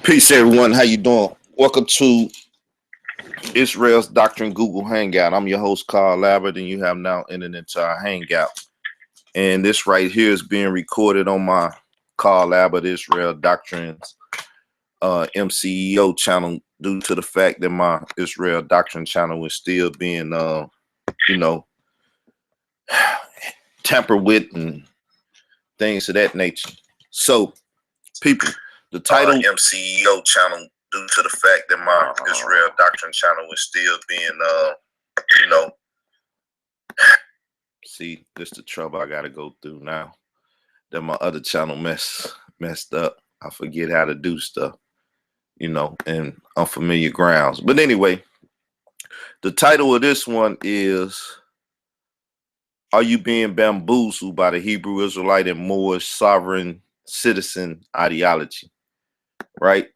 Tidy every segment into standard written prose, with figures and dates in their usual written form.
Peace, everyone. How you doing? Welcome to Israel's Doctrine Google Hangout. I'm your host, Carl Labert, and you have now entered into our Hangout. And this right here is being recorded on my Carl Labert Israel Doctrines MCEO channel due to the fact that my Israel Doctrine channel is still being, you know, tampered with and things of that nature. So, people, the title MCEO channel due to the fact that my Israel Doctrine channel is still being, you know, see, this the trouble I gotta go through now. That my other channel messed up. I forget how to do stuff, you know, in unfamiliar grounds. But anyway, the title of this one is, are you being bamboozled by the Hebrew Israelite and Moorish sovereign citizen ideology? Right?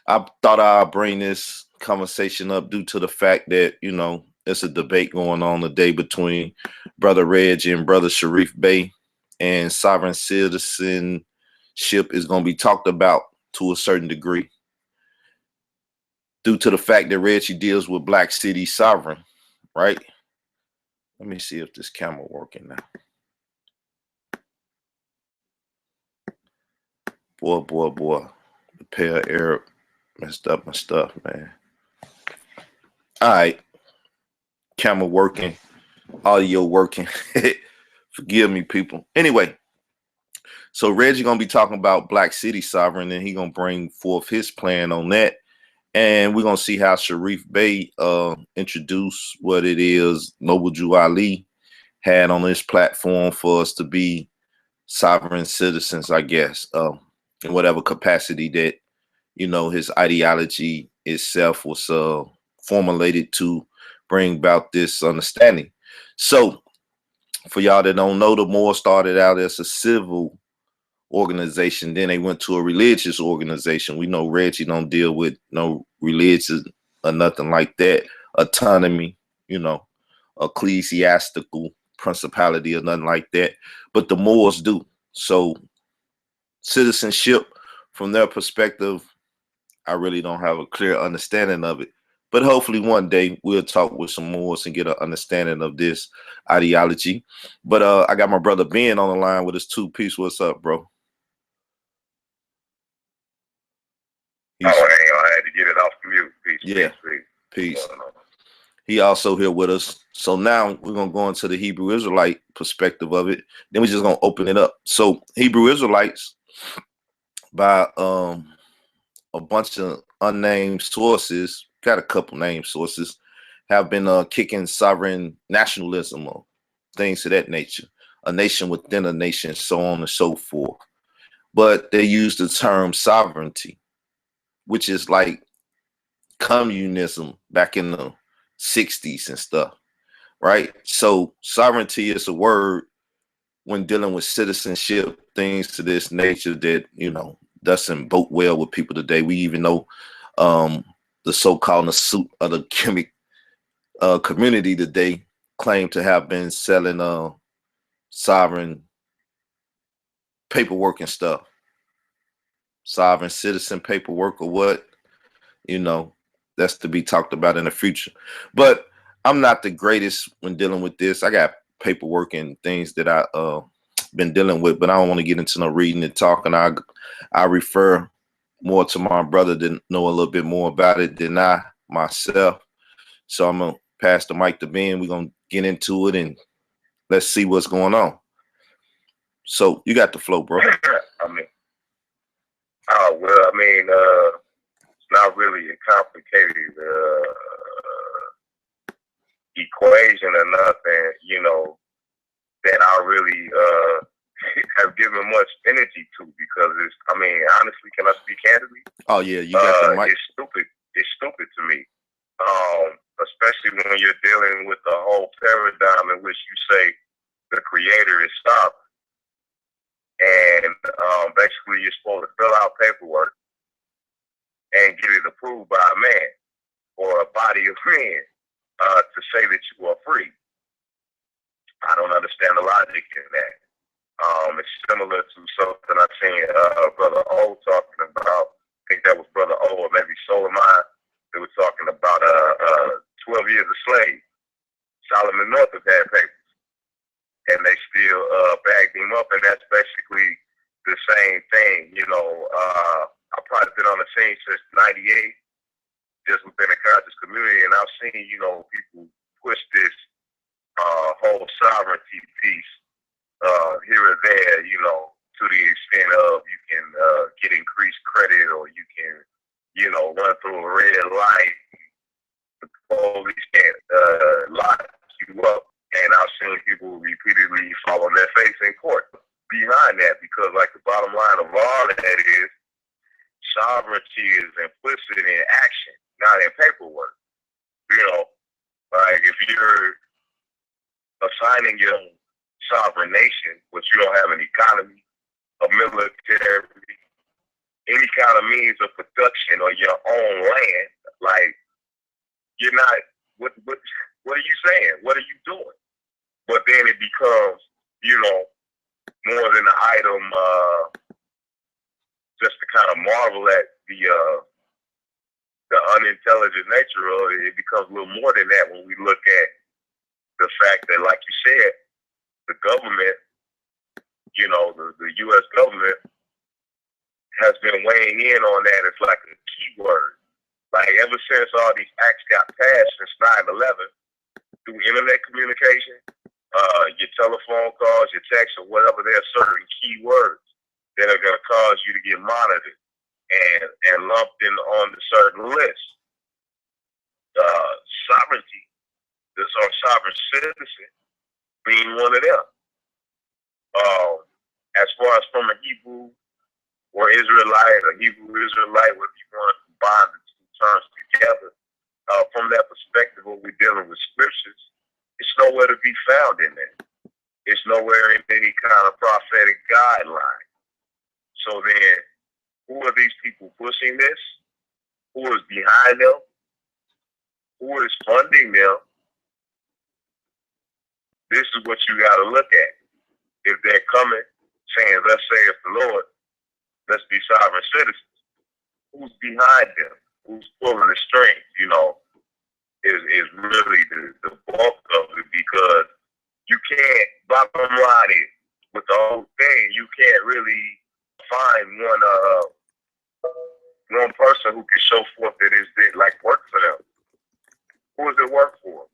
I thought I'd bring this conversation up due to the fact that, you know, there's a debate going on today between Brother Reg and Brother Sharif Bey, and sovereign citizenship is going to be talked about to a certain degree due to the fact that Reggie deals with Black City sovereign, right? Let me see if this camera working now. Boy. The pale Arab messed up my stuff, man. All right. Camera working. Audio working. Forgive me, people. Anyway, so Reggie gonna be talking about Black City sovereign, and he gonna bring forth his plan on that, and we're gonna see how Sharif Bey introduced what it is Noble Jew Ali had on this platform for us to be sovereign citizens, I guess, in whatever capacity that, you know, his ideology itself was formulated to bring about this understanding. So, for y'all that don't know, the Moor started out as a civil organization, then they went to a religious organization. We know Reggie don't deal with no religion or nothing like that, autonomy, you know, ecclesiastical principality or nothing like that, but the Moors do. So citizenship, from their perspective, I really don't have a clear understanding of it. But hopefully one day we'll talk with some Moors and get an understanding of this ideology. But I got my brother Ben on the line with his two-piece. What's up, bro? I had to get it off mute. Peace, yeah, peace. He also here with us. So now we're going to go into the Hebrew Israelite perspective of it. Then we're just going to open it up. So Hebrew Israelites, by a bunch of unnamed sources, got a couple named sources, have been kicking sovereign nationalism or things of that nature, a nation within a nation, so on and so forth. But they use the term sovereignty, which is like communism back in the 60s and stuff, right? So sovereignty is a word when dealing with citizenship, things to this nature that, you know, doesn't bode well with people today. We even know the so-called Nasut of the Kemet community today claim to have been selling sovereign paperwork and stuff. Sovereign citizen paperwork or what, you know, that's to be talked about in the future. But I'm not the greatest when dealing with this. I got paperwork and things that I been dealing with, but I don't want to get into no reading and talking. I refer more to my brother that know a little bit more about it than I myself. So I'm gonna pass the mic to Ben. We're gonna get into it and let's see what's going on. So you got the flow, bro. It's not really a complicated equation or nothing, you know, that I really have given much energy to, because honestly, can I speak candidly? Oh yeah, you got the mic. It's stupid to me, especially when you're dealing with the whole paradigm in which you say the creator is sovereign, and basically you're supposed to fill out paperwork and get it approved by a man or a body of men to say that you are free. I don't understand the logic in that. It's similar to something I've seen Brother O talking about. I think that was Brother and that's basically the same thing. You know, I've probably been on the scene since '98, just within the conscious community, and I've seen, you know, people push this whole sovereignty piece here or there, you know, to the extent of you can get increased credit, or you can, you know, run through a red light. The police can't lock you up. And I've seen people repeatedly fall on their face in court behind that, because, like, the bottom line of all of that is sovereignty is implicit in action, not in paperwork. You know, like, if you're assigning your sovereign nation, but you don't have an economy, a military, any kind of means of production, or your own land, like, you're not, what are you saying? What are you doing? But then it becomes, you know, more than an item, just to kind of marvel at the unintelligent nature of it. It becomes a little more than that when we look at the fact that, like you said, the government, you know, the U.S. government has been weighing in on that as like a keyword. Like, ever since all these acts got passed since 9/11, through internet communication, your telephone calls, your texts, or whatever, there are certain keywords that are going to cause you to get monitored and lumped in on the certain list. Sovereignty, this our sovereign citizen, being one of them. As far as from a Hebrew or Israelite, or Hebrew Israelite, whether you want to combine the two terms together, from that perspective, when we're dealing with scriptures, it's nowhere to be found in there. It's nowhere in any kind of prophetic guideline. So then, who are these people pushing this? Who is behind them? Who is funding them? This is what you got to look at. If they're coming, saying, "Thus saith the Lord, let's be sovereign citizens," who's behind them? Who's pulling the strings? You know, is really the bulk of it, because you can't, bottom line is, with the whole thing, you can't really find one person who can show forth that it like work for them. Who does it work for?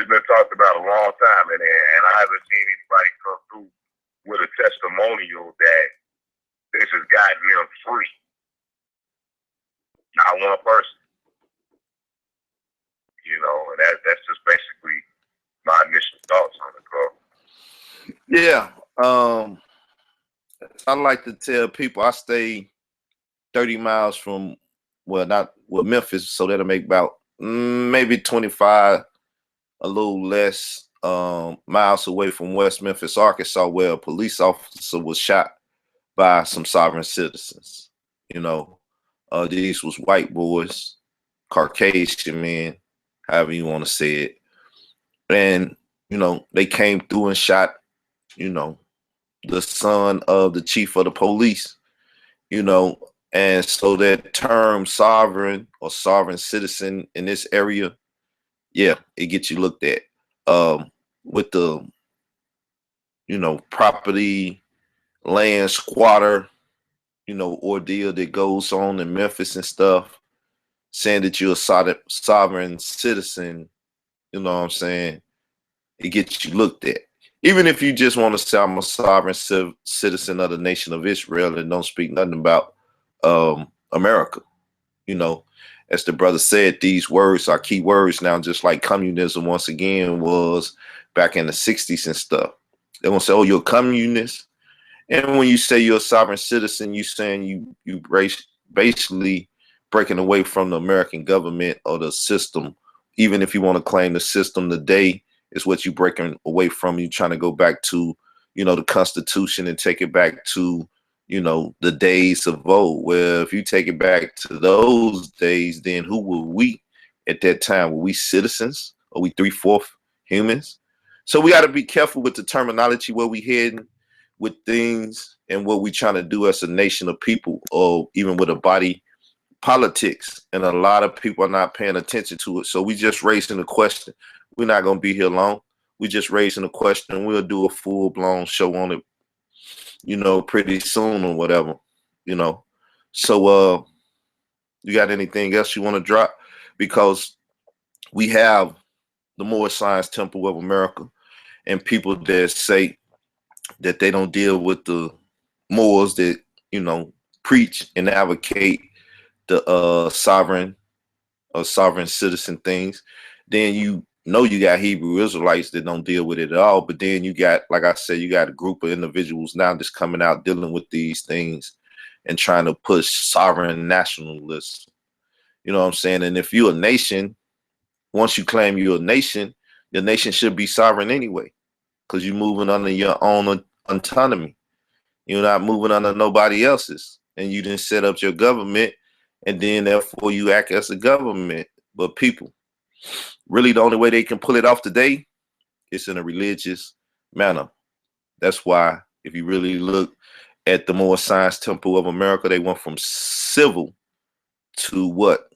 It's been talked about a long time, and I haven't seen anybody come through with a testimonial that this has gotten them free. Not one person. You know, and that's just basically my initial thoughts on the call. Yeah. I like to tell people I stay 30 miles from, well, not with Memphis, so that'll make about maybe 25, a little less miles away from West Memphis, Arkansas, where a police officer was shot by some sovereign citizens. You know, these was white boys, Caucasian men, however you want to say it. And, you know, they came through and shot, you know, the son of the chief of the police, you know. And so that term sovereign or sovereign citizen in this area, yeah, it gets you looked at. With the, you know, property, land squatter, you know, ordeal that goes on in Memphis and stuff, saying that you're a sovereign citizen, you know what I'm saying? It gets you looked at. Even if you just want to say I'm a sovereign citizen of the nation of Israel and don't speak nothing about America, you know, as the brother said, these words are key words now, just like communism once again was back in the 60s and stuff. They won't say, "Oh, you're a communist." And when you say you're a sovereign citizen, you saying you basically breaking away from the American government or the system. Even if you want to claim the system today is what you breaking away from. You trying to go back to, you know, the Constitution and take it back to, you know, the days of old. Well, if you take it back to those days, then who were we at that time? Were we citizens? Are we 3/4 humans? So we got to be careful with the terminology where we heading with things and what we trying to do as a nation of people, or even with a body politics. And a lot of people are not paying attention to it. So we just raising the question. We're not going to be here long. We just raising the question. We'll do a full-blown show on it, you know, pretty soon or whatever, you know. So you got anything else you want to drop? Because we have the Moorish Science Temple of America and people that say that they don't deal with the Moors that, you know, preach and advocate the sovereign or sovereign citizen things. Then you know you got Hebrew Israelites that don't deal with it at all. But then you got, like I said, you got a group of individuals now that's coming out dealing with these things and trying to push sovereign nationalists. You know what I'm saying? And if you're a nation, once you claim you're a nation, your nation should be sovereign anyway, because you're moving under your own autonomy. You're not moving under nobody else's. And you didn't set up your government, and then therefore you act as a government. But people, really the only way they can pull it off today is in a religious manner. That's why if you really look at the Moorish Science Temple of America, they went from civil to what?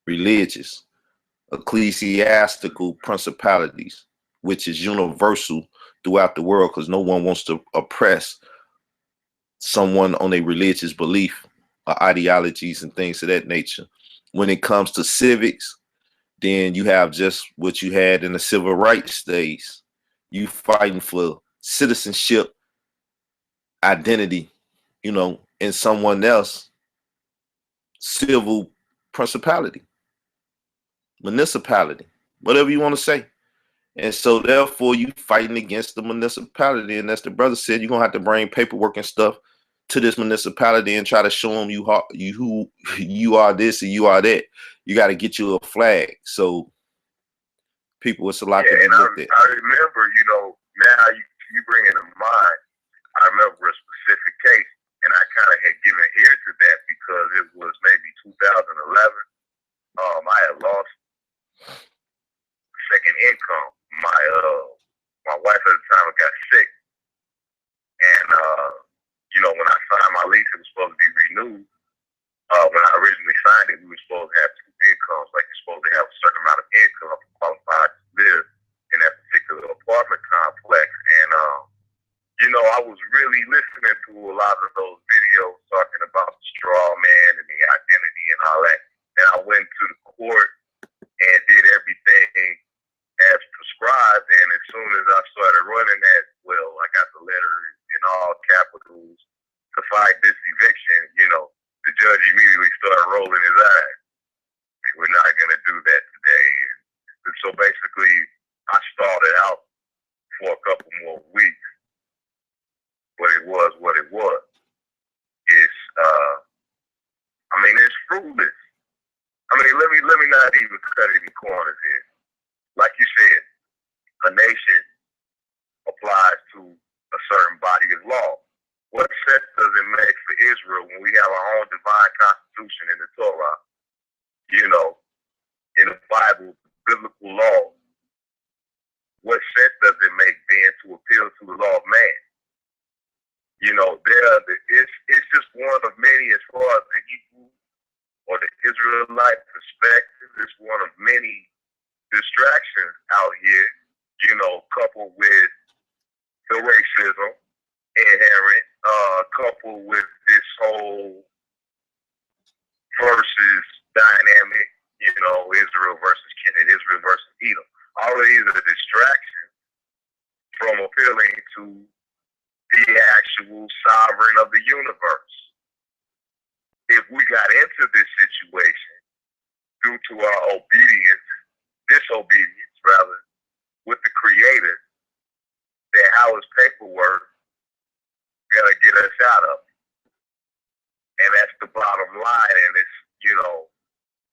Religious, ecclesiastical principalities, which is universal throughout the world because no one wants to oppress someone on a religious belief or ideologies and things of that nature. When it comes to civics, then you have just what you had in the civil rights days. You fighting for citizenship, identity, you know, in someone else, civil principality, municipality, whatever you want to say. And so therefore you fighting against the municipality. And as the brother said, you're gonna have to bring paperwork and stuff to this municipality and try to show them who you are this and you are that. You got to get you a flag. So people, it's a lot to be looked at. I remember, you know, now you bring it to mind. I remember a specific case, and I kind of had given ear to that because it was maybe 2011. I had lost second income. My wife at the time got sick, and you know, when I signed my lease, it was supposed to be renewed. When I originally signed it, we were supposed to have two incomes. Like you're supposed to have a certain amount of income qualified to live in that particular apartment complex. And you know, I was really listening to a lot of those videos talking about the straw man and the identity and all that. And I went to the court and did everything as prescribed. And as soon as I started running that, well, I got the letter in all capitals to fight this eviction. You know, the judge immediately started rolling his eyes. We're not going to do that today. And so basically, I started out for a couple more weeks, but it was what it was. It's, I mean, it's fruitless. I mean, let me not even cut any corners here. Like you said, a nation applies to a certain body of law. What sense does it make for Israel when we have our own divine constitution in the Torah? You know, in the Bible, biblical law. What sense does it make then to appeal to the law of man? You know, it's just one of many as far as the Hebrew or the Israelite perspective. It's one of many distractions out here, you know, coupled with the racism inherent, coupled with this whole versus dynamic, you know, Israel versus Canaan, Israel versus Edom. All of these are distractions from appealing to the actual sovereign of the universe. If we got into this situation due to our disobedience rather, with the Creator, then how is paperwork gonna get us out of it? And that's the bottom line. And it's, you know,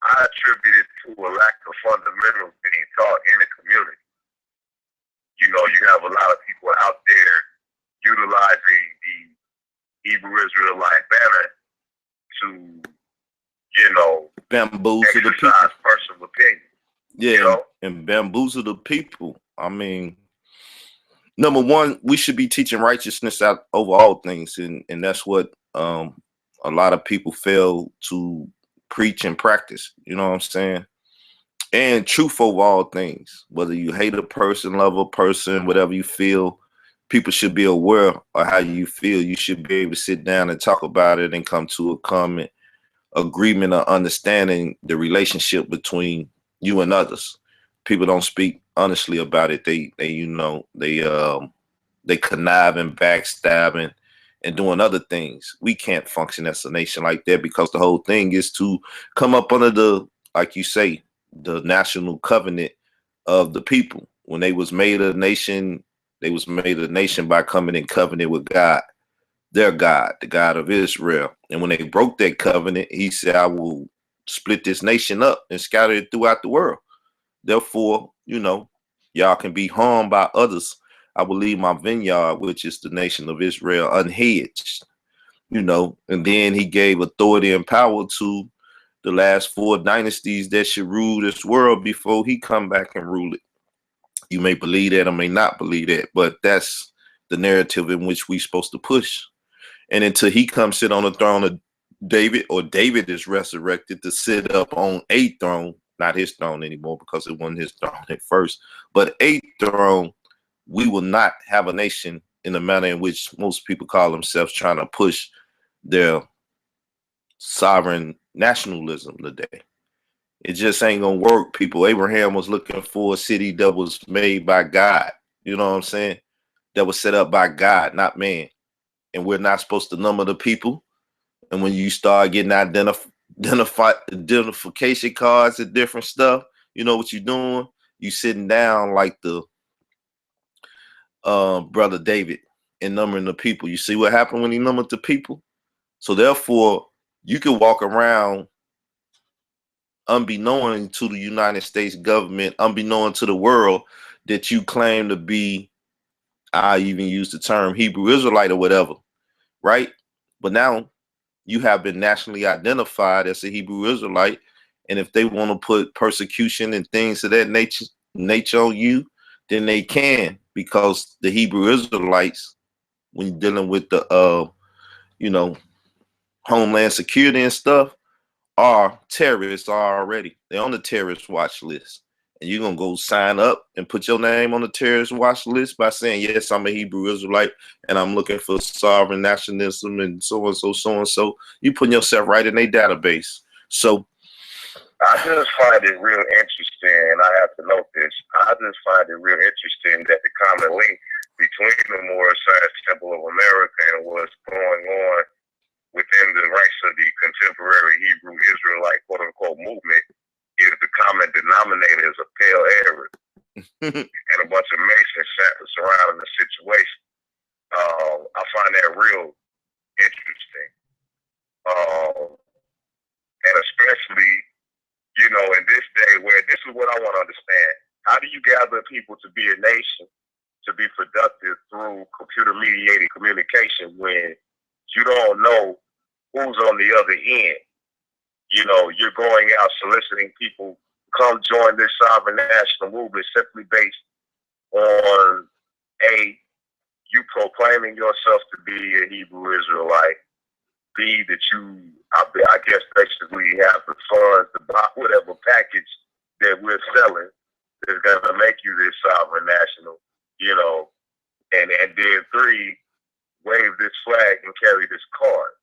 I attribute it to a lack of fundamentals being taught in the community. You know, you have a lot of people out there utilizing the Hebrew Israelite banner to, you know, bamboozle the people. Personal opinion. Yeah, you know? And bamboozle the people. I mean, number one, we should be teaching righteousness out over all things, and that's what a lot of people fail to preach and practice. You know what I'm saying? And truth over all things. Whether you hate a person, love a person, whatever you feel, people should be aware of how you feel. You should be able to sit down and talk about it and come to a common agreement or understanding the relationship between you and others. People don't speak honestly about it. They conniving, backstabbing, and doing other things. We can't function as a nation like that because the whole thing is to come up under the, like you say, the national covenant of the people. When they was made a nation, they was made a nation by coming in covenant with God, their God, the God of Israel. And when they broke that covenant, he said, I will split this nation up and scatter it throughout the world. Therefore, y'all can be harmed by others. I will leave my vineyard, which is the nation of Israel, unhedged, and then he gave authority and power to the last 4 dynasties that should rule this world before he come back and rule it. You may believe that or may not believe that, but that's the narrative in which we're supposed to push. And until he comes sit on the throne of David, or David is resurrected to sit up on a throne, not his throne anymore because it wasn't his throne at first, but a throne, we will not have a nation in the manner in which most people call themselves trying to push their sovereign nationalism today. It just ain't gonna work, people. Abraham was looking for a city that was made by God. You know what I'm saying? That was set up by God, not man. And we're not supposed to number the people. And when you start getting identification cards and different stuff, you know what you're doing? You sitting down like the brother David and numbering the people. You see what happened when he numbered the people? So therefore, you can walk around unbeknown to the United States government, unbeknown to the world, that you claim to be, I even use the term Hebrew Israelite or whatever, right? But now you have been nationally identified as a Hebrew Israelite, and if they want to put persecution and things of that nature on you, then they can, because the Hebrew Israelites, when you're dealing with the homeland security and stuff, are terrorists already. They're on the terrorist watch list. And you're going to go sign up and put your name on the terrorist watch list by saying, yes, I'm a Hebrew Israelite and I'm looking for sovereign nationalism and so and so, so and so. You putting yourself right in their database. So I just find it real interesting, and I have to note this. I just find it real interesting that the common link between the Moorish Science Temple of America and what's going on within the ranks of the contemporary Hebrew Israelite quote-unquote movement is the common denominator is a pale Arab and a bunch of Masons surrounding the situation. I find that real interesting. And especially, in this day where this is what I want to understand. How do you gather people to be a nation, to be productive through computer-mediated communication when you don't know who's on the other end? You're going out soliciting people, come join this sovereign national movement simply based on you proclaiming yourself to be a Hebrew Israelite, B, that you, I guess, basically have the funds to buy whatever package that we're selling that's going to make you this sovereign national, and then 3, wave this flag and carry this card.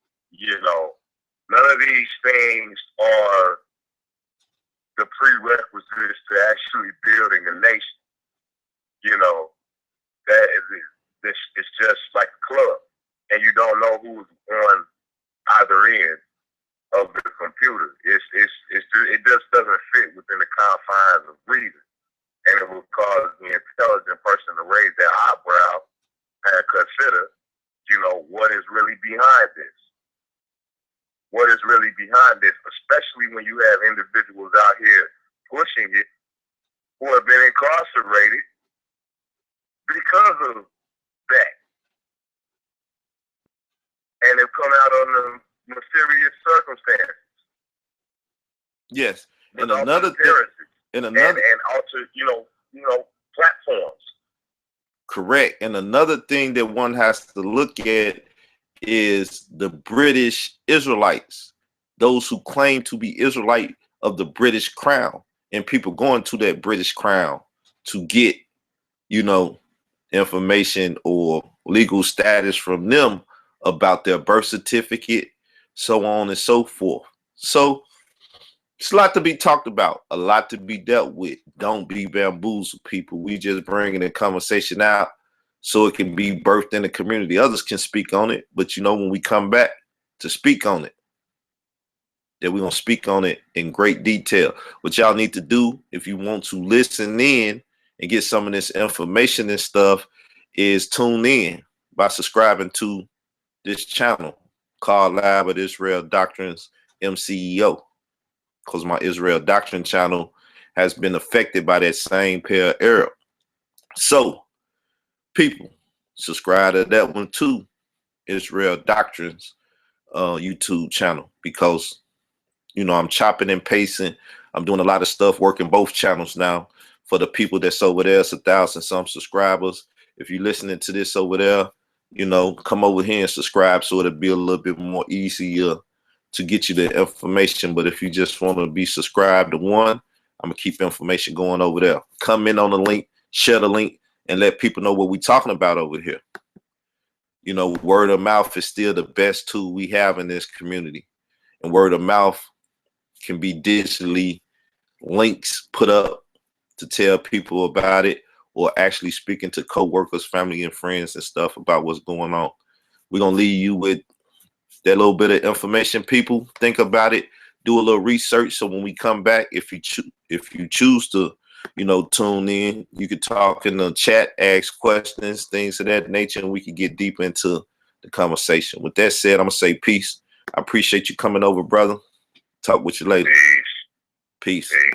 None of these things are the prerequisites to actually building a nation. That is, it's just like a club, and you don't know who's on either end of the computer. It just doesn't fit within the confines of reason, and it will cause the intelligent person to raise their eyebrow and consider, what is really behind this. What is really behind this, especially when you have individuals out here pushing it who have been incarcerated because of that. And they've come out under mysterious circumstances. Yes. And another thing, and altered, platforms. Correct. And another thing that one has to look at is the British Israelites, those who claim to be Israelite of the British crown. and people going to that British Crown to get, you know, information or legal status from them about their birth certificate, so on and so forth. So it's a lot to be talked about, a lot to be dealt with. Don't be bamboozled, people. We just bringing the conversation out so it can be birthed in the community. Others can speak on it, but you know, when we come back to speak on it, that we're going to speak on it in great detail. What y'all need to do, if you want to listen in and get some of this information and stuff, is tune in by subscribing to this channel called Lab of Israel Doctrines MCEO, because my Israel Doctrine channel has been affected by that same pair of error. So, people, subscribe to that one too, Israel Doctrines YouTube channel, because you know, I'm chopping and pasting. I'm doing a lot of stuff, working both channels now. For the people that's over there, it's 1,000 some subscribers. If you're listening to this over there, you know, come over here and subscribe so it'll be a little bit more easier to get you the information. But if you just want to be subscribed to one, I'm going to keep information going over there. Comment on the link, share the link, and let people know what we're talking about over here. You know, word of mouth is still the best tool we have in this community. And word of mouth can be digitally links put up to tell people about it, or actually speaking to co-workers, family, and friends and stuff about what's going on. We're going to leave you with that little bit of information, people. Think about it. Do a little research. So when we come back, if you choose to, you know, tune in, you could talk in the chat, ask questions, things of that nature, and we could get deep into the conversation. With that said, I'm going to say peace. I appreciate you coming over, brother. Talk with you later. Peace. Peace. Peace.